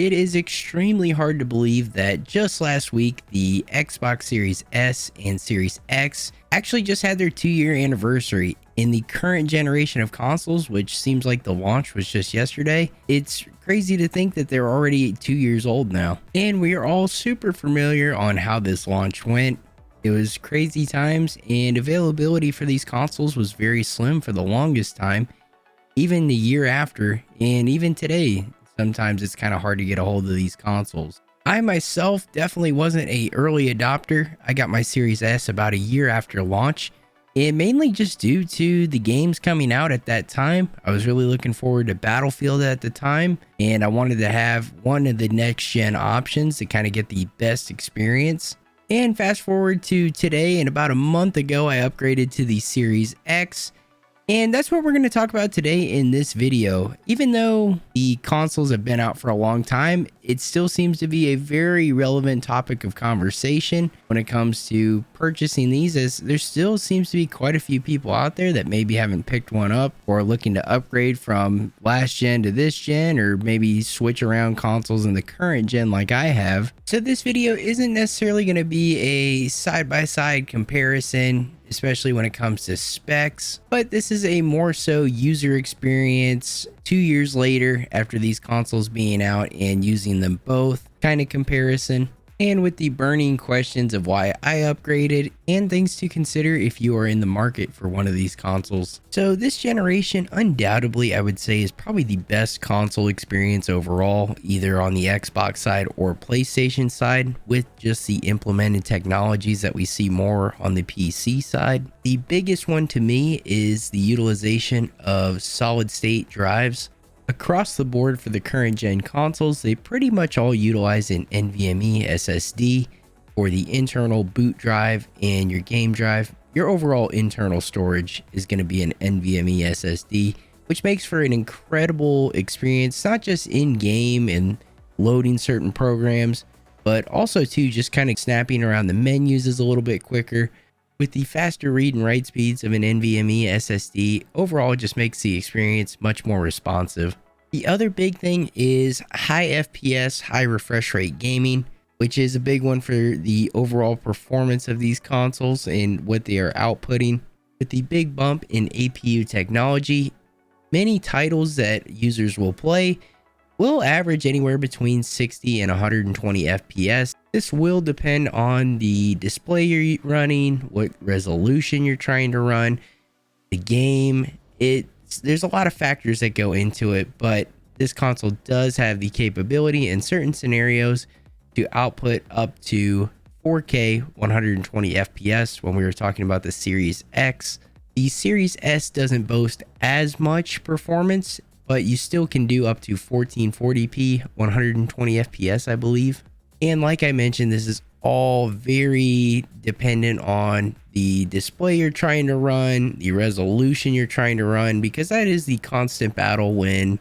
It is extremely hard to believe that just last week, the Xbox Series S and Series X actually just had their 2-year anniversary. In the current generation of consoles, which seems like the launch was just yesterday, it's crazy to think that they're already 2 years old now. And we are all super familiar on how this launch went. It was crazy times, and availability for these consoles was very slim for the longest time, even the year after, and even today. Sometimes it's kind of hard to get a hold of these consoles. I myself definitely wasn't an early adopter. I got my Series S about a year after launch, and mainly just due to the games coming out at that time. I was really looking forward to Battlefield at the time, and I wanted to have one of the next gen options to kind of get the best experience. And fast forward to today, and about a month ago, I upgraded to the Series X. And that's what we're going to talk about today in this video. Even though the consoles have been out for a long time, it still seems to be a very relevant topic of conversation when it comes to purchasing these, as there still seems to be quite a few people out there that maybe haven't picked one up or are looking to upgrade from last gen to this gen, or maybe switch around consoles in the current gen like I have. So this video isn't necessarily going to be a side-by-side comparison, especially when it comes to specs, but this is a more so user experience 2 years later after these consoles being out and using them both kind of comparison, and with the burning questions of why I upgraded and things to consider if you are in the market for one of these consoles. So this generation, undoubtedly, I would say is probably the best console experience overall, either on the Xbox side or PlayStation side, with just the implemented technologies that we see more on the PC side. The biggest one to me is the utilization of solid state drives. Across the board for the current gen consoles, they pretty much all utilize an NVMe SSD for the internal boot drive and your game drive. Your overall internal storage is going to be an NVMe SSD, which makes for an incredible experience, not just in game and loading certain programs, but also too just kind of snapping around the menus is a little bit quicker. With the faster read and write speeds of an NVMe SSD, overall it just makes the experience much more responsive. The other big thing is high FPS, high refresh rate gaming, which is a big one for the overall performance of these consoles and what they are outputting. With the big bump in APU technology, many titles that users will play will average anywhere between 60 and 120 FPS. This will depend on the display you're running, what resolution you're trying to run, the game. There's a lot of factors that go into it, but this console does have the capability in certain scenarios to output up to 4K 120 FPS when we were talking about the Series X. The Series S doesn't boast as much performance, but you still can do up to 1440p 120 FPS, I believe. And like I mentioned, this is all very dependent on the display you're trying to run, the resolution you're trying to run, because that is the constant battle when,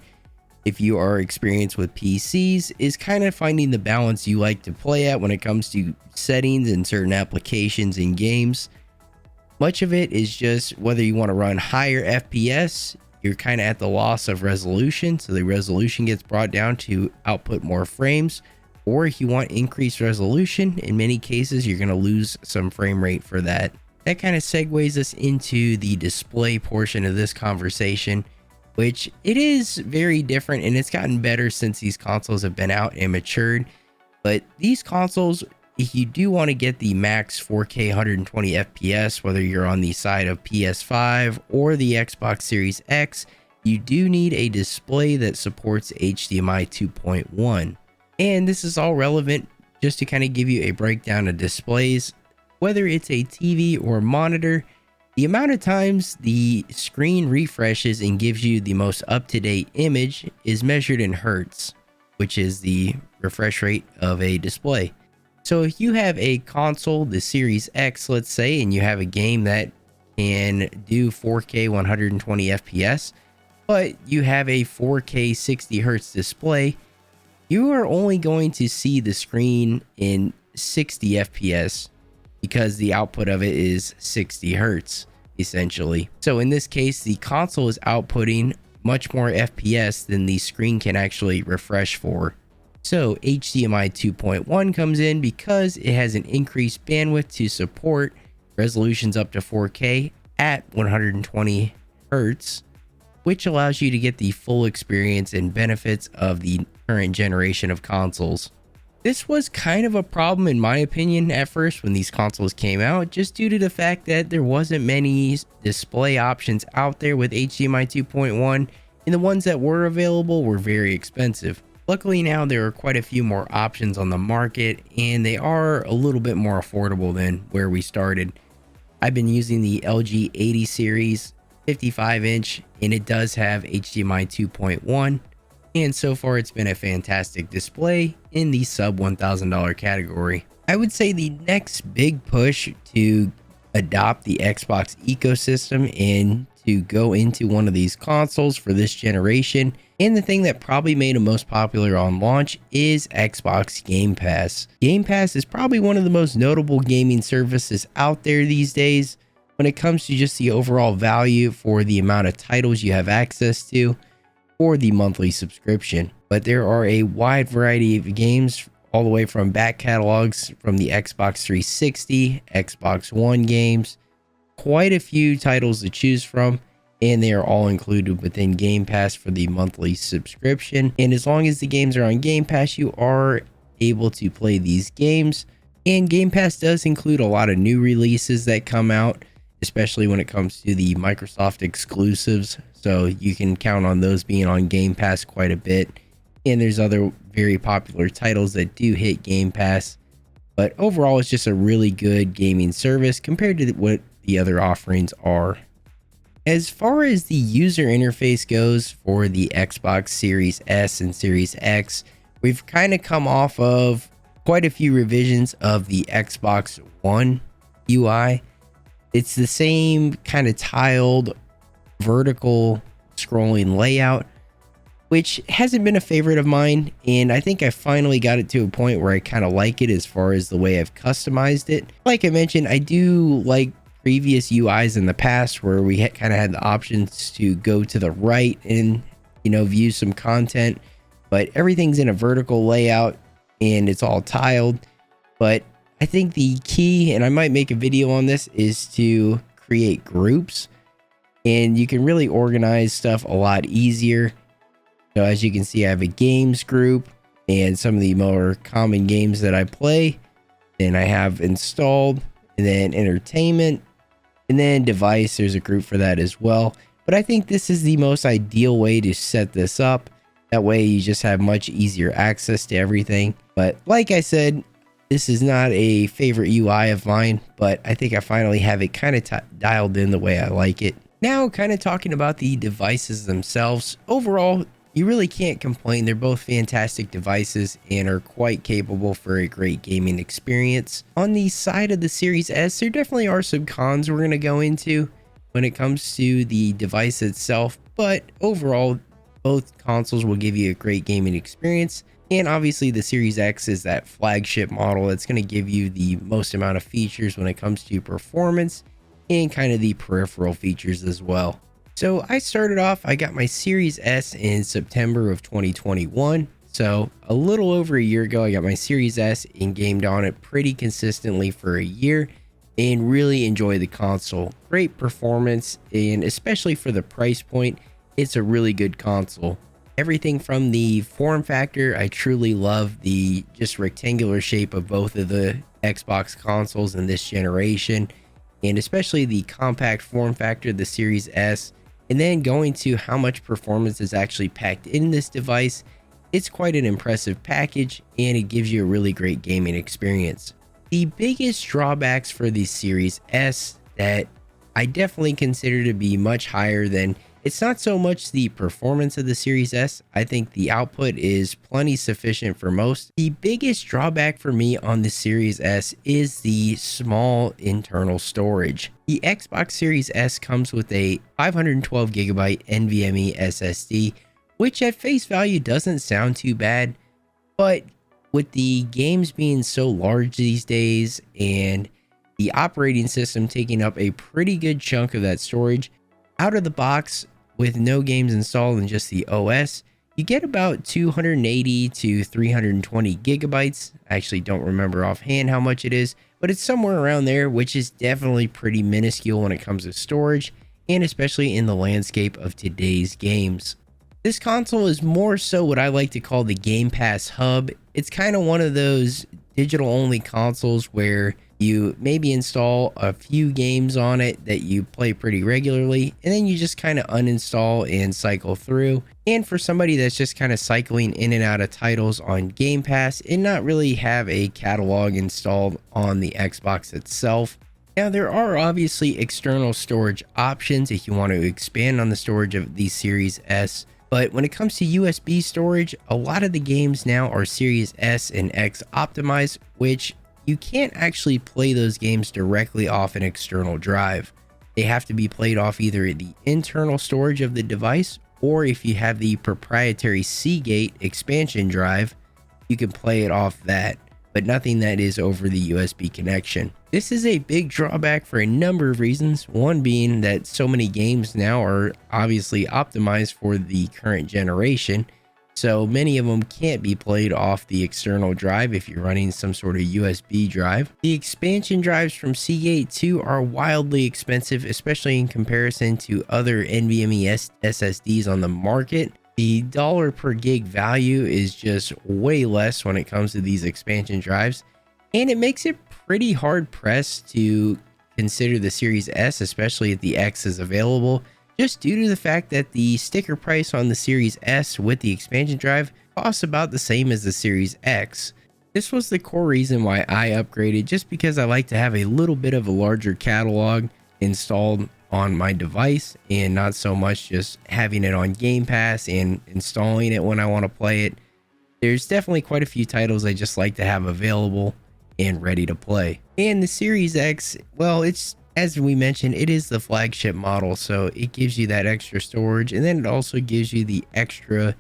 if you are experienced with PCs, is kind of finding the balance you like to play at when it comes to settings in certain applications in games. Much of it is just whether you want to run higher FPS, you're kind of at the loss of resolution, so the resolution gets brought down to output more frames. Or if you want increased resolution, in many cases, you're going to lose some frame rate for that. That kind of segues us into the display portion of this conversation, which it is very different, and it's gotten better since these consoles have been out and matured. But these consoles, if you do want to get the max 4K 120 FPS, whether you're on the side of PS5 or the Xbox Series X, you do need a display that supports HDMI 2.1. And this is all relevant just to kind of give you a breakdown of displays. Whether it's a TV or monitor, the amount of times the screen refreshes and gives you the most up-to-date image is measured in hertz, which is the refresh rate of a display. So if you have a console, the Series X, let's say, and you have a game that can do 4K 120 FPS, but you have a 4K 60 hertz display, you are only going to see the screen in 60 FPS because the output of it is 60 hertz essentially. So in this case, the console is outputting much more FPS than the screen can actually refresh for. So HDMI 2.1 comes in because it has an increased bandwidth to support resolutions up to 4K at 120 Hz, which allows you to get the full experience and benefits of the current generation of consoles. This was kind of a problem in my opinion at first when these consoles came out, just due to the fact that there wasn't many display options out there with HDMI 2.1, and the ones that were available were very expensive. Luckily now there are quite a few more options on the market, and they are a little bit more affordable than where we started. I've been using the LG 80 series 55-inch, and it does have HDMI 2.1, and so far it's been a fantastic display in the sub $1,000 category. I would say the next big push to adopt the Xbox ecosystem and to go into one of these consoles for this generation, and the thing that probably made it most popular on launch, is Xbox Game Pass. Game Pass is probably one of the most notable gaming services out there these days when it comes to just the overall value for the amount of titles you have access to for the monthly subscription. But there are a wide variety of games, all the way from back catalogs from the Xbox 360, Xbox One games, quite a few titles to choose from, and they are all included within Game Pass for the monthly subscription. And as long as the games are on Game Pass, you are able to play these games. And Game Pass does include a lot of new releases that come out, especially when it comes to the Microsoft exclusives. So you can count on those being on Game Pass quite a bit. And there's other very popular titles that do hit Game Pass. But overall, it's just a really good gaming service compared to what the other offerings are. As far as the user interface goes for the Xbox Series S and Series X, we've kind of come off of quite a few revisions of the Xbox One UI. It's the same kind of tiled vertical scrolling layout, which hasn't been a favorite of mine, and I think I finally got it to a point where I kind of like it as far as the way I've customized it. Like I mentioned, I do like previous UIs in the past where we kind of had the options to go to the right and, you know, view some content, but everything's in a vertical layout and it's all tiled. But I think the key, and I might make a video on this, is to create groups, and you can really organize stuff a lot easier. So as you can see, I have a games group and some of the more common games that I play. Then I have installed, and then entertainment, and then device. There's a group for that as well. But I think this is the most ideal way to set this up. That way you just have much easier access to everything. But like I said, this is not a favorite UI of mine, but I think I finally have it kind of dialed in the way I like it. Now, kind of talking about the devices themselves. Overall, you really can't complain. They're both fantastic devices and are quite capable for a great gaming experience. On the side of the Series S, there definitely are some cons we're going to go into when it comes to the device itself, but overall, both consoles will give you a great gaming experience. And obviously the Series X is that flagship model that's going to give you the most amount of features when it comes to performance and kind of the peripheral features as well. So I started off, I got my Series S in September of 2021. So a little over a year ago, I got my Series S and gamed on it pretty consistently for a year and really enjoy the console. Great performance, and especially for the price point, it's a really good console. Everything from the form factor, I truly love the just rectangular shape of both of the Xbox consoles in this generation, and especially the compact form factor of the Series S. And then going to how much performance is actually packed in this device, it's quite an impressive package, and it gives you a really great gaming experience. The biggest drawbacks for the Series S that I definitely consider to be much higher than, it's not so much the performance of the Series S. I think the output is plenty sufficient for most. The biggest drawback for me on the Series S is the small internal storage. The Xbox Series S comes with a 512 gigabyte NVMe SSD, which at face value doesn't sound too bad, but with the games being so large these days and the operating system taking up a pretty good chunk of that storage, out of the box with no games installed and just the OS, You get about 280 to 320 gigabytes. I actually don't remember offhand how much it is, but it's somewhere around there, which is definitely pretty minuscule when it comes to storage, and especially in the landscape of today's games. This console is more so what I like to call the Game Pass hub. It's kind of one of those digital only consoles where you maybe install a few games on it that you play pretty regularly, and then you just kind of uninstall and cycle through. And for somebody that's just kind of cycling in and out of titles on Game Pass and not really have a catalog installed on the Xbox itself. Now, there are obviously external storage options if you want to expand on the storage of the Series S. But when it comes to USB storage, a lot of the games now are Series S and X optimized, which you can't actually play those games directly off an external drive. They have to be played off either the internal storage of the device, or if you have the proprietary Seagate expansion drive, you can play it off that, but nothing that is over the USB connection. This is a big drawback for a number of reasons, one being that so many games now are obviously optimized for the current generation, so many of them can't be played off the external drive if you're running some sort of USB drive. The expansion drives from Seagate too are wildly expensive, especially in comparison to other NVMe SSDs on the market. The dollar per gig value is just way less when it comes to these expansion drives, and it makes it pretty hard pressed to consider the Series S, especially if the X is available, just due to the fact that the sticker price on the Series S with the expansion drive costs about the same as the Series X. This was the core reason why I upgraded, just because I like to have a little bit of a larger catalog installed on my device and not so much just having it on Game Pass and installing it when I want to play it. There's definitely quite a few titles I just like to have available and ready to play. And the Series X, well, it's, as we mentioned, it is the flagship model, so it gives you that extra storage, and then it also gives you the extra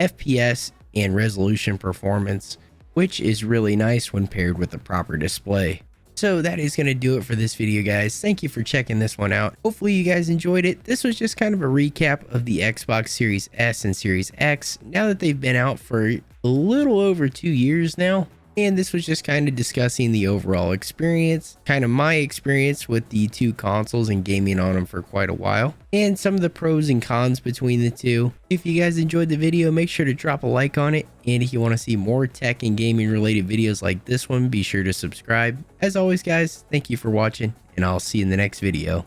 FPS and resolution performance, which is really nice when paired with the proper display. So that is going to do it for this video, guys. Thank you for checking this one out. Hopefully you guys enjoyed it. This was just kind of a recap of the Xbox Series S and Series X now that they've been out for a little over 2 years now. And this was just kind of discussing the overall experience, kind of my experience with the two consoles and gaming on them for quite a while, and some of the pros and cons between the two. If you guys enjoyed the video, make sure to drop a like on it. And if you want to see more tech and gaming related videos like this one, be sure to subscribe. As always, guys, thank you for watching, and I'll see you in the next video.